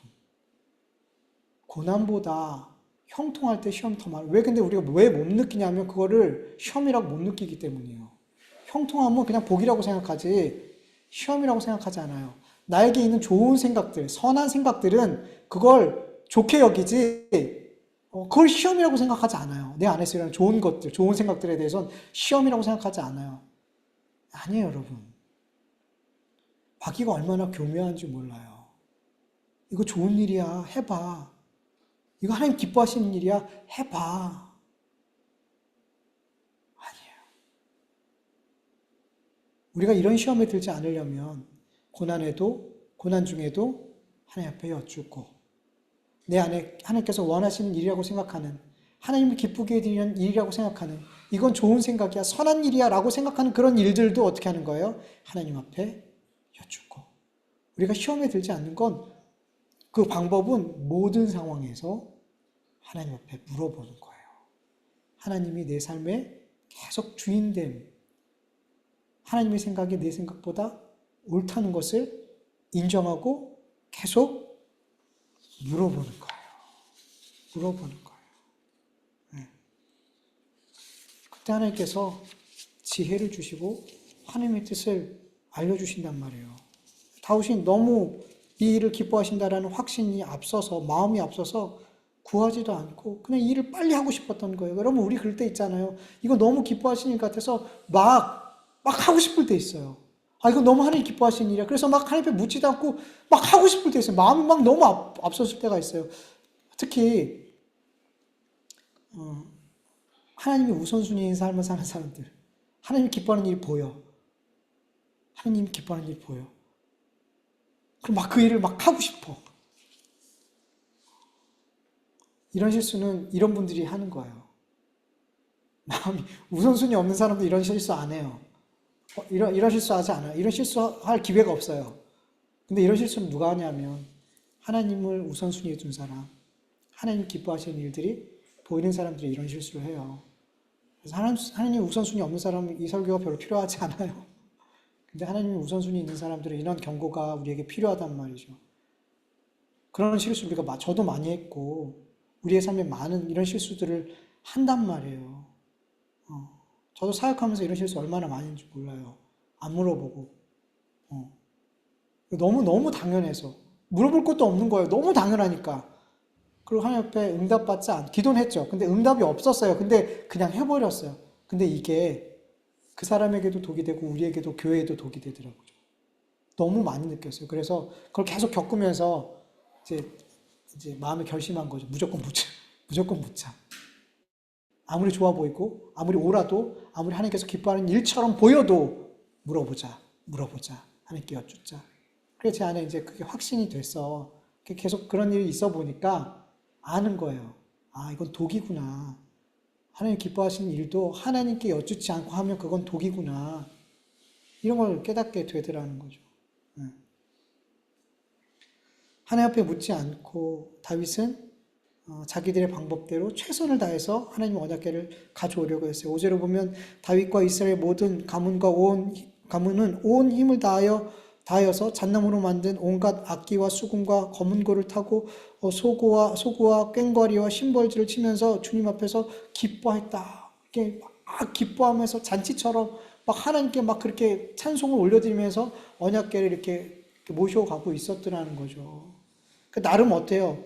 고난보다 형통할 때 시험이 더 많아요. 왜 근데 우리가 왜 못 느끼냐면 그거를 시험이라고 못 느끼기 때문이에요. 형통함은 그냥 복이라고 생각하지 시험이라고 생각하지 않아요. 나에게 있는 좋은 생각들, 선한 생각들은 그걸 좋게 여기지 그걸 시험이라고 생각하지 않아요. 내 안에서 일어나는 좋은 것들, 좋은 생각들에 대해서는 시험이라고 생각하지 않아요. 아니에요, 여러분. 마귀가 얼마나 교묘한지 몰라요. 이거 좋은 일이야, 해봐. 이거 하나님 기뻐하시는 일이야, 해봐. 아니에요. 우리가 이런 시험에 들지 않으려면 고난 중에도 하나님 앞에 여쭙고 내 안에 하나님께서 원하시는 일이라고 생각하는, 하나님을 기쁘게 해드리는 일이라고 생각하는, 이건 좋은 생각이야, 선한 일이야 라고 생각하는 그런 일들도 어떻게 하는 거예요? 하나님 앞에 여쭙고. 우리가 시험에 들지 않는 건 그 방법은 모든 상황에서 하나님 앞에 물어보는 거예요. 하나님이 내 삶에 계속 주인됨, 하나님의 생각이 내 생각보다 옳다는 것을 인정하고 계속 물어보는 거예요. 물어보는 거예요. 네. 그때 하나님께서 지혜를 주시고 하나님의 뜻을 알려주신단 말이에요. 다윗이 너무 이 일을 기뻐하신다라는 확신이 앞서서, 마음이 앞서서 구하지도 않고 그냥 이 일을 빨리 하고 싶었던 거예요. 여러분, 우리 그럴 때 있잖아요. 이거 너무 기뻐하시는 것 같아서 막 하고 싶을 때 있어요. 아, 이거 너무 하나님 기뻐하시는 일이야. 그래서 막 하나님 앞에 묻지도 않고 막 하고 싶을 때 있어요. 마음이 막 너무 앞섰을 때가 있어요. 특히 하나님이 우선순위인 삶을 사는 사람들, 하나님이 기뻐하는 일이 보여. 하나님이 기뻐하는 일이 보여. 그럼 막 그 일을 막 하고 싶어. 이런 실수는 이런 분들이 하는 거예요. 마음이 우선순위 없는 사람도 이런 실수 안 해요. 이런 실수 하지 않아요. 이런 실수할 기회가 없어요. 근데 이런 실수는 누가 하냐면 하나님을 우선순위에 둔 사람, 하나님 기뻐하시는 일들이 보이는 사람들이 이런 실수를 해요. 그래서 하나님 우선순위 없는 사람은 이 설교가 별로 필요하지 않아요. 근데 하나님이 우선순위 있는 사람들은 이런 경고가 우리에게 필요하단 말이죠. 그런 실수 저도 많이 했고 우리의 삶에 많은 이런 실수들을 한단 말이에요. 저도 사역하면서 이런 실수 얼마나 많이 했는지 몰라요. 안 물어보고. 너무 당연해서. 물어볼 것도 없는 거예요. 너무 당연하니까. 그리고 하나님 앞에 응답받지 기도는 했죠. 근데 응답이 없었어요. 근데 그냥 해버렸어요. 근데 이게 그 사람에게도 독이 되고 우리에게도 교회에도 독이 되더라고요. 너무 많이 느꼈어요. 그래서 그걸 계속 겪으면서 이제 마음에 결심한 거죠. 무조건 묻자. 무조건 묻자. 아무리 좋아 보이고 아무리 옳아도 아무리 하나님께서 기뻐하는 일처럼 보여도 물어보자. 물어보자. 하나님께 여쭙자. 그래서 제 안에 이제 그게 확신이 됐어. 계속 그런 일이 있어 보니까 아는 거예요. 아, 이건 독이구나. 하나님 기뻐하시는 일도 하나님께 여쭙지 않고 하면 그건 독이구나. 이런 걸 깨닫게 되더라는 거죠. 하나님 앞에 묻지 않고 다윗은 자기들의 방법대로 최선을 다해서 하나님 언약궤를 가져오려고 했어요. 5절에 보면 다윗과 이스라엘 모든 가문은 온 힘을 다하여서 잣나무로 만든 온갖 악기와 수금과 검은고를 타고 소고와 꽹과리와 심벌질을 치면서 주님 앞에서 기뻐했다. 이렇게 막 기뻐하면서 잔치처럼 막 하나님께 막 그렇게 찬송을 올려드리면서 언약궤를 이렇게 모셔가고 있었더라는 거죠. 나름 어때요?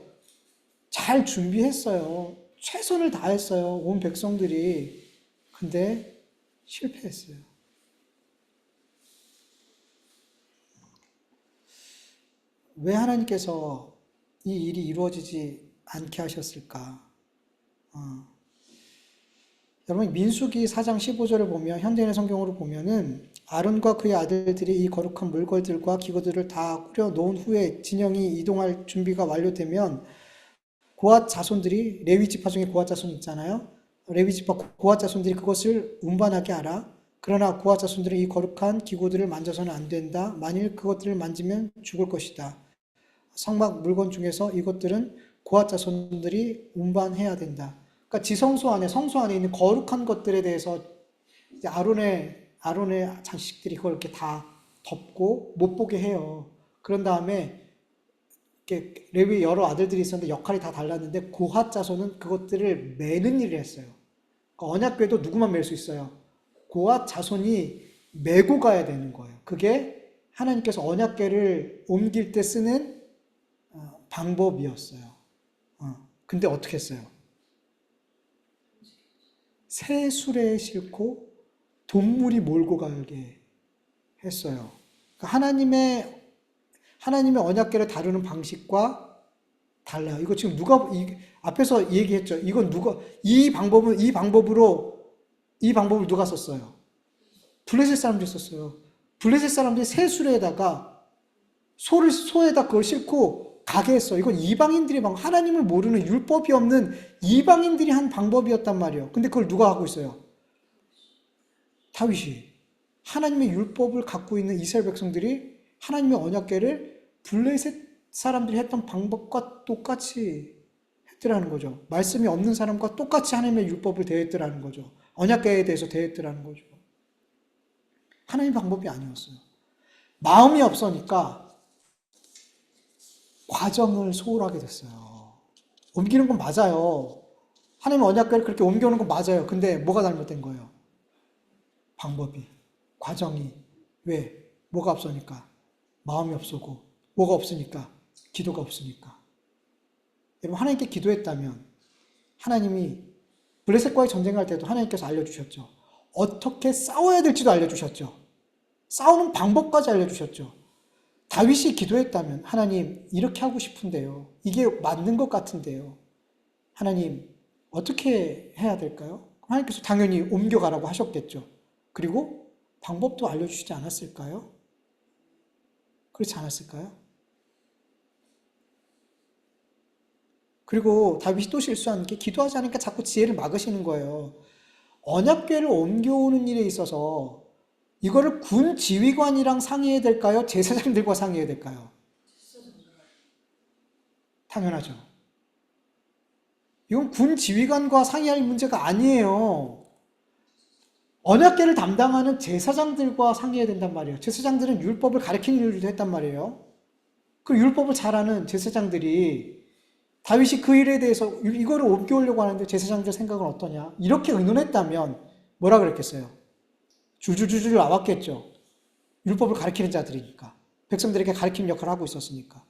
잘 준비했어요. 최선을 다했어요. 온 백성들이. 근데 실패했어요. 왜 하나님께서 이 일이 이루어지지 않게 하셨을까? 여러분 민수기 4장 15절을 보면 현대인의 성경으로 보면은 아론과 그의 아들들이 이 거룩한 물걸들과 기구들을 다 꾸려 놓은 후에 진영이 이동할 준비가 완료되면 고앗 자손들이 레위 지파 중에 고앗 자손 있잖아요. 레위 지파 고앗 자손들이 그것을 운반하게 하라. 그러나 고앗 자손들은 이 거룩한 기구들을 만져서는 안 된다. 만일 그것들을 만지면 죽을 것이다. 성막 물건 중에서 이것들은 고앗 자손들이 운반해야 된다. 그러니까 성소 안에 있는 거룩한 것들에 대해서 이제 아론의 자식들이 그걸 이렇게 다 덮고 못 보게 해요. 그런 다음에 이렇게 레위 여러 아들들이 있었는데 역할이 다 달랐는데 고핫 자손은 그것들을 매는 일을 했어요. 그러니까 언약궤도 누구만 맬 수 있어요? 고핫 자손이 메고 가야 되는 거예요. 그게 하나님께서 언약궤를 옮길 때 쓰는 방법이었어요. 근데 어떻게 했어요? 새 수레에 싣고 동물이 몰고 가게 했어요. 그러니까 하나님의 언약궤를 다루는 방식과 달라요. 이거 지금 앞에서 얘기했죠. 이건 이 방법을 누가 썼어요? 블레셋 사람들이 썼어요. 블레셋 사람들이 새 수레에다가 소에다 그걸 싣고 가게 했어요. 이건 이방인들의 방법, 하나님을 모르는 율법이 없는 이방인들이 한 방법이었단 말이에요. 근데 그걸 누가 하고 있어요? 다윗이. 하나님의 율법을 갖고 있는 이스라엘 백성들이 하나님의 언약궤를 블레셋 사람들이 했던 방법과 똑같이 했더라는 거죠. 말씀이 없는 사람과 똑같이 하나님의 율법을 대했더라는 거죠. 언약궤에 대해서 대했더라는 거죠. 하나님의 방법이 아니었어요. 마음이 없으니까 과정을 소홀하게 됐어요. 옮기는 건 맞아요. 하나님의 언약궤를 그렇게 옮겨오는 건 맞아요. 근데 뭐가 잘못된 거예요? 방법이, 과정이. 왜? 뭐가 없으니까? 마음이 없었고, 뭐가 없으니까? 기도가 없으니까. 여러분, 하나님께 기도했다면 하나님이 블레셋과의 전쟁할 때도 하나님께서 알려주셨죠. 어떻게 싸워야 될지도 알려주셨죠. 싸우는 방법까지 알려주셨죠. 다윗이 기도했다면 하나님 이렇게 하고 싶은데요. 이게 맞는 것 같은데요. 하나님 어떻게 해야 될까요? 하나님께서 당연히 옮겨가라고 하셨겠죠. 그리고 방법도 알려주시지 않았을까요? 그렇지 않았을까요? 그리고 다윗이 또 실수한 게 기도하지 않으니까 자꾸 지혜를 막으시는 거예요. 언약궤를 옮겨오는 일에 있어서 이거를 군 지휘관이랑 상의해야 될까요? 제사장들과 상의해야 될까요? 당연하죠. 이건 군 지휘관과 상의할 문제가 아니에요. 언약궤를 담당하는 제사장들과 상의해야 된단 말이에요. 제사장들은 율법을 가르치는 일도 했단 말이에요. 그 율법을 잘 아는 제사장들이 다윗이 그 일에 대해서 이거를 옮겨오려고 하는데 제사장들 생각은 어떠냐? 이렇게 의논했다면 뭐라 그랬겠어요? 줄줄줄줄 나왔겠죠. 율법을 가르치는 자들이니까. 백성들에게 가르치는 역할을 하고 있었으니까.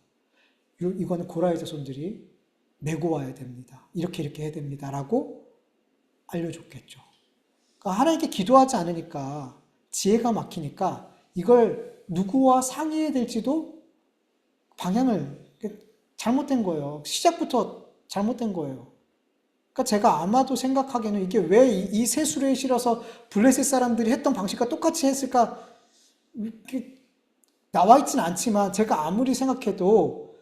이거는 고라의 자손들이 메고 와야 됩니다. 이렇게 해야 됩니다. 라고 알려줬겠죠. 그러니까 하나님께 기도하지 않으니까 지혜가 막히니까 이걸 누구와 상의해야 될지도 방향을 잘못된 거예요. 시작부터 잘못된 거예요. 그러니까 제가 아마도 생각하기에는 이게 왜 이 세수레에 실어서 블레셋 사람들이 했던 방식과 똑같이 했을까 나와 있지는 않지만 제가 아무리 생각해도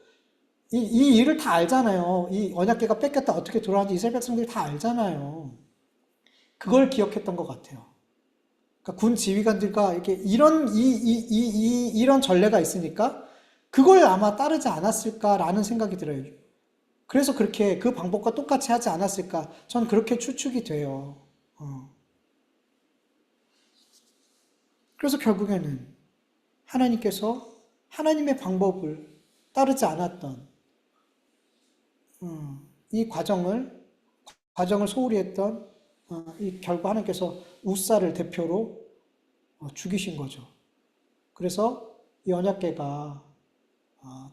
이 일을 다 알잖아요. 이 언약궤가 뺏겼다 어떻게 돌아가는지 이스라엘 백성들이 다 알잖아요. 그걸 기억했던 것 같아요. 그러니까 군 지휘관들과 이렇게 이런 전례가 있으니까 그걸 아마 따르지 않았을까라는 생각이 들어요. 그래서 그렇게 그 방법과 똑같이 하지 않았을까? 전 그렇게 추측이 돼요. 그래서 결국에는 하나님께서 하나님의 방법을 따르지 않았던 이 과정을 소홀히 했던 이 결국 하나님께서 우사를 대표로 죽이신 거죠. 그래서 이 언약궤가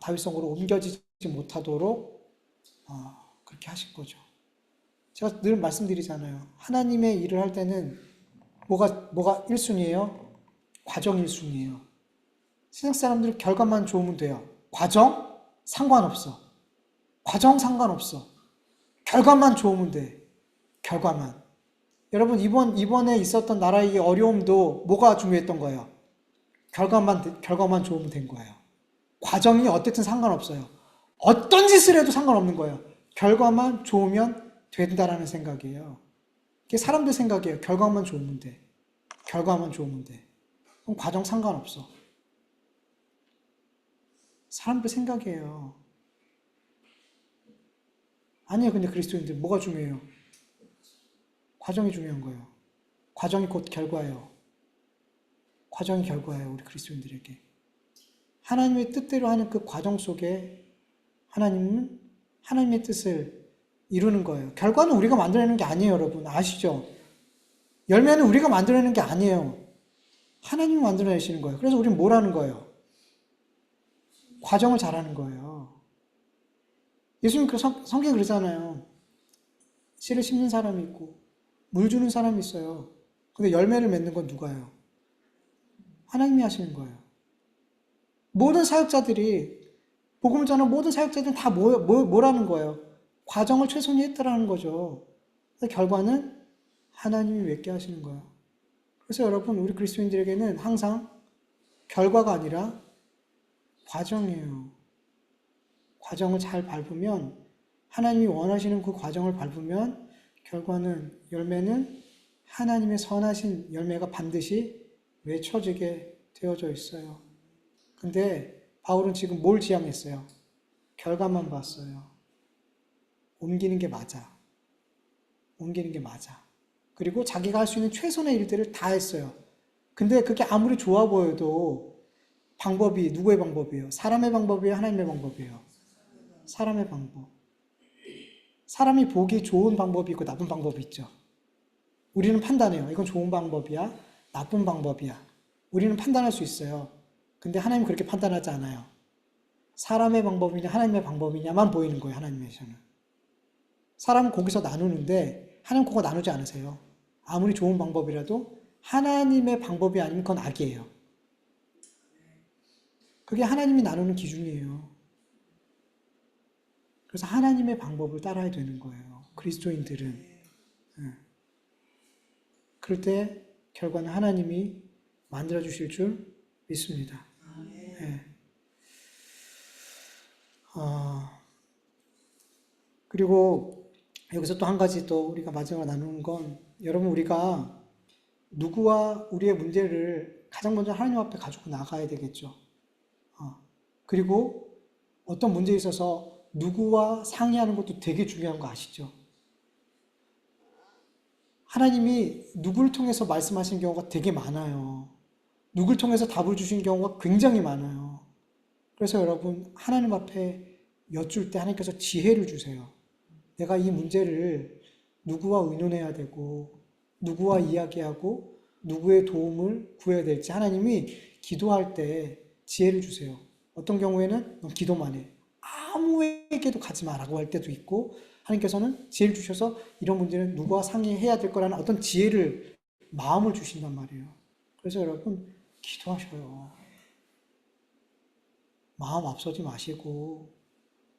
다윗성으로 옮겨지지 못하도록 그렇게 하신 거죠. 제가 늘 말씀드리잖아요. 하나님의 일을 할 때는 뭐가 1순위예요? 과정 1순위예요. 세상 사람들 결과만 좋으면 돼요. 과정 상관없어. 과정 상관없어. 결과만 좋으면 돼. 결과만. 여러분 이번에 있었던 나라의 어려움도 뭐가 중요했던 거예요? 결과만 좋으면 된 거예요. 과정이 어쨌든 상관없어요. 어떤 짓을 해도 상관없는 거예요. 결과만 좋으면 된다라는 생각이에요. 이게 사람들 생각이에요. 결과만 좋으면 돼. 결과만 좋으면 돼. 그럼 과정 상관없어. 사람들 생각이에요. 아니에요. 근데 그리스도인들 뭐가 중요해요? 과정이 중요한 거예요. 과정이 곧 결과예요. 과정이 결과예요. 우리 그리스도인들에게. 하나님의 뜻대로 하는 그 과정 속에 하나님은 하나님의 뜻을 이루는 거예요. 결과는 우리가 만들어내는 게 아니에요, 여러분. 아시죠? 열매는 우리가 만들어내는 게 아니에요. 하나님이 만들어내시는 거예요. 그래서 우리는 뭘 하는 거예요? 과정을 잘하는 거예요. 예수님 성경에 그러잖아요. 씨를 심는 사람이 있고 물 주는 사람이 있어요. 근데 열매를 맺는 건 누가요? 하나님이 하시는 거예요. 모든 사역자들이 복음을 전하는 모든 사역자들은 다 뭐라는 거예요? 과정을 최선히 했다라는 거죠. 결과는 하나님이 맺게 하시는 거예요. 그래서 여러분 우리 그리스도인들에게는 항상 결과가 아니라 과정이에요. 과정을 잘 밟으면 하나님이 원하시는 그 과정을 밟으면 결과는 열매는 하나님의 선하신 열매가 반드시 맺혀지게 되어져 있어요. 근데 바울은 지금 뭘 지향했어요? 결과만 봤어요. 옮기는 게 맞아. 옮기는 게 맞아. 그리고 자기가 할 수 있는 최선의 일들을 다 했어요. 근데 그게 아무리 좋아 보여도 방법이 누구의 방법이에요? 사람의 방법이에요? 하나님의 방법이에요? 사람의 방법. 사람이 보기 좋은 방법이 있고 나쁜 방법이 있죠. 우리는 판단해요. 이건 좋은 방법이야, 나쁜 방법이야. 우리는 판단할 수 있어요. 근데 하나님은 그렇게 판단하지 않아요. 사람의 방법이냐 하나님의 방법이냐만 보이는 거예요. 하나님에서는. 사람은 거기서 나누는데 하나님 그거 나누지 않으세요. 아무리 좋은 방법이라도 하나님의 방법이 아니면 그건 악이에요. 그게 하나님이 나누는 기준이에요. 그래서 하나님의 방법을 따라야 되는 거예요. 그리스도인들은. 그럴 때 결과는 하나님이 만들어주실 줄 믿습니다. 네. 그리고 여기서 또 한 가지 또 우리가 마지막으로 나누는 건 여러분 우리가 누구와 우리의 문제를 가장 먼저 하나님 앞에 가지고 나가야 되겠죠. 그리고 어떤 문제에 있어서 누구와 상의하는 것도 되게 중요한 거 아시죠? 하나님이 누구를 통해서 말씀하신 경우가 되게 많아요. 누구를 통해서 답을 주신 경우가 굉장히 많아요. 그래서 여러분, 하나님 앞에 여쭐 때 하나님께서 지혜를 주세요. 내가 이 문제를 누구와 의논해야 되고, 누구와 이야기하고, 누구의 도움을 구해야 될지 하나님이 기도할 때 지혜를 주세요. 어떤 경우에는 넌 기도만 해. 아무에게도 가지 마라고 할 때도 있고, 하나님께서는 지혜를 주셔서 이런 문제는 누구와 상의해야 될 거라는 어떤 지혜를, 마음을 주신단 말이에요. 그래서 여러분, 기도하셔요. 마음 앞서지 마시고,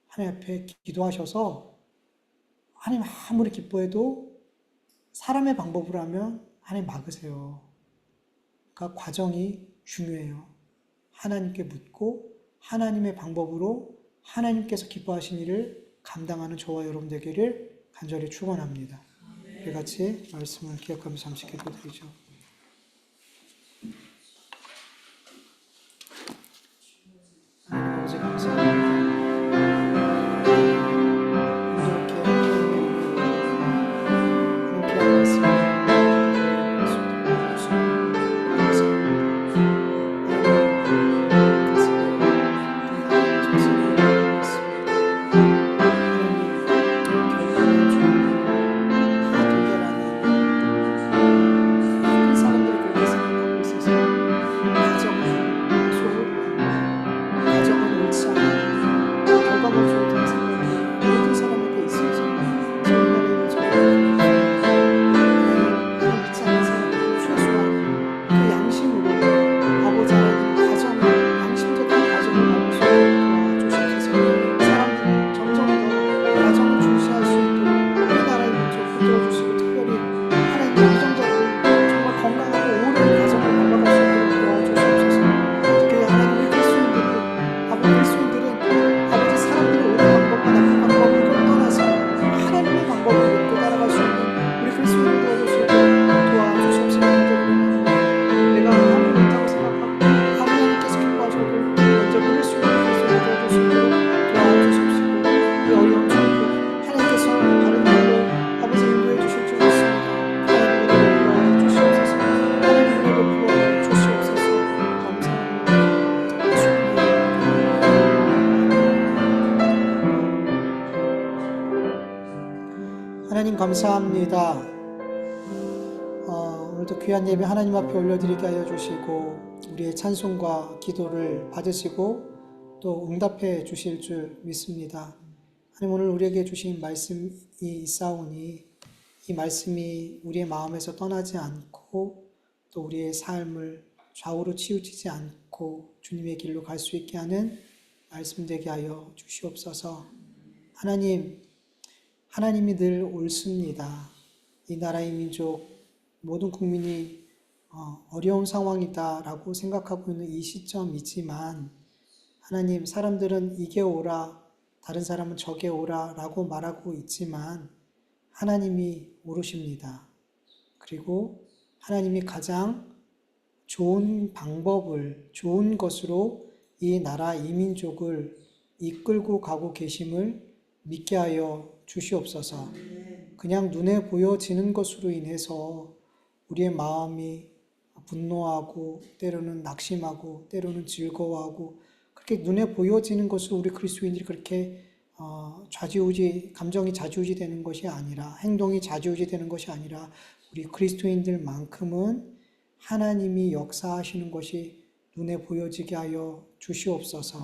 하나님 앞에 기도하셔서, 하나님 아무리 기뻐해도 사람의 방법으로 하면 하나님 막으세요. 그러니까 과정이 중요해요. 하나님께 묻고 하나님의 방법으로 하나님께서 기뻐하신 일을 감당하는 저와 여러분 되기를 간절히 축원합니다. 우리 같이 말씀을 기억하면서 잠시 기도드리죠. 하나님 아버지 감사합니다. 가정은 옳지 않아도 결과물 좋다는 생각이 모든 사람에게 있어서 정말로 하나님 믿지 않는 사람들은 최소한 그 양심으로 아버지 하나님 가정을 양심적인 가정을 막을 수 있도록 도와주셔서 사람들이 점점 더 가정을 중시할 수 있도록 우리나라의 민족을 도와주시고 특별히 하나님 긍정적인 정말 건강하고 오랜 가정을 막아갈 수 있도록 도와주시옵소서. 특히 하나님의 그리스도인들은 아버지 사람들이 옳은 방법과 나쁜 방법을 떠나서 하나님의 방법을 믿고 따라갈 수 있는 우리 그리스도인을 도와주시고 도와주시옵소서. 내가 아무 못하고 생각하고 하나님께서 기뻐하셔도 먼저 그리스도인을 도와줄 수 있도록 도와주시옵소서. 이 어려운 중에 하나님께서 바른 길로 아버지 인도해 주실 줄 믿습니다. 하나님을 베풀어 주시옵소서. 하나님을 베풀어 주시옵소서. 감사합니다. 하나님 감사합니다. 오늘도 귀한 예배 하나님 앞에 올려드리게 하여 주시고 우리의 찬송과 기도를 받으시고 또 응답해 주실 줄 믿습니다. 하나님 오늘 우리에게 주신 말씀이 있사오니 이 말씀이 우리의 마음에서 떠나지 않고 또 우리의 삶을 좌우로 치우치지 않고 주님의 길로 갈 수 있게 하는 말씀 되게 하여 주시옵소서. 하나님이 늘 옳습니다. 이 나라의 민족 모든 국민이 어려운 상황이다라고 생각하고 있는 이 시점이지만 하나님 사람들은 이게 옳아 다른 사람은 저게 옳아라고 말하고 있지만 하나님이 옳으십니다. 그리고 하나님이 가장 좋은 방법을 좋은 것으로 이 나라 이 민족을 이끌고 가고 계심을 믿게 하여 주시옵소서. 그냥 눈에 보여지는 것으로 인해서 우리의 마음이 분노하고 때로는 낙심하고 때로는 즐거워하고 그렇게 눈에 보여지는 것으로 우리 그리스도인들이 그렇게 감정이 좌지우지 되는 것이 아니라 행동이 좌지우지 되는 것이 아니라 우리 그리스도인들만큼은 하나님이 역사하시는 것이 눈에 보여지게 하여 주시옵소서.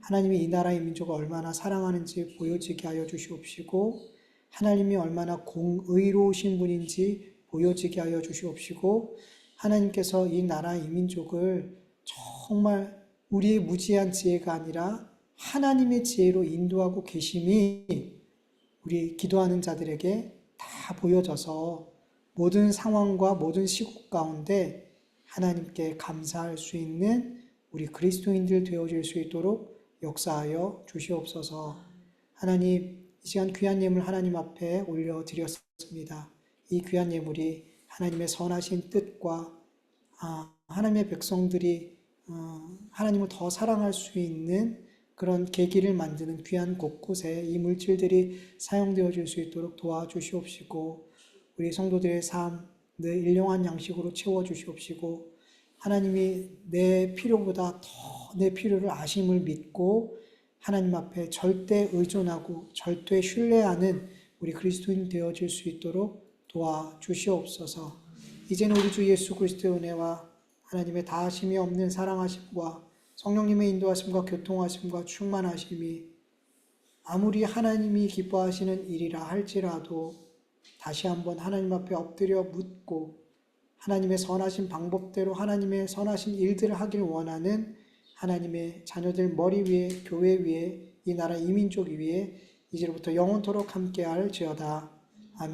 하나님이 이 나라의 민족을 얼마나 사랑하는지 보여지게 하여 주시옵시고 하나님이 얼마나 공의로우신 분인지 보여지게 하여 주시옵시고 하나님께서 이 나라 이 민족을 정말 우리의 무지한 지혜가 아니라 하나님의 지혜로 인도하고 계심이 우리 기도하는 자들에게 다 보여져서 모든 상황과 모든 시국 가운데 하나님께 감사할 수 있는 우리 그리스도인들 되어질 수 있도록 역사하여 주시옵소서. 하나님, 이 시간 귀한 예물 하나님 앞에 올려드렸습니다. 이 귀한 예물이 하나님의 선하신 뜻과 하나님의 백성들이 하나님을 더 사랑할 수 있는 그런 계기를 만드는 귀한 곳곳에 이 물질들이 사용되어질 수 있도록 도와주시옵시고 우리 성도들의 삶 늘 일용한 양식으로 채워주시옵시고 하나님이 내 필요보다 더 내 필요를 아심을 믿고 하나님 앞에 절대 의존하고 절대 신뢰하는 우리 그리스도인 되어질 수 있도록 도와주시옵소서. 이제는 우리 주 예수 그리스도의 은혜와 하나님의 다하심이 없는 사랑하심과 성령님의 인도하심과 교통하심과 충만하심이 아무리 하나님이 기뻐하시는 일이라 할지라도 다시 한번 하나님 앞에 엎드려 묻고 하나님의 선하신 방법대로 하나님의 선하신 일들을 하길 원하는 하나님의 자녀들 머리 위에, 교회 위에, 이 나라 이민족 위에 이제로부터 영원토록 함께할지어다.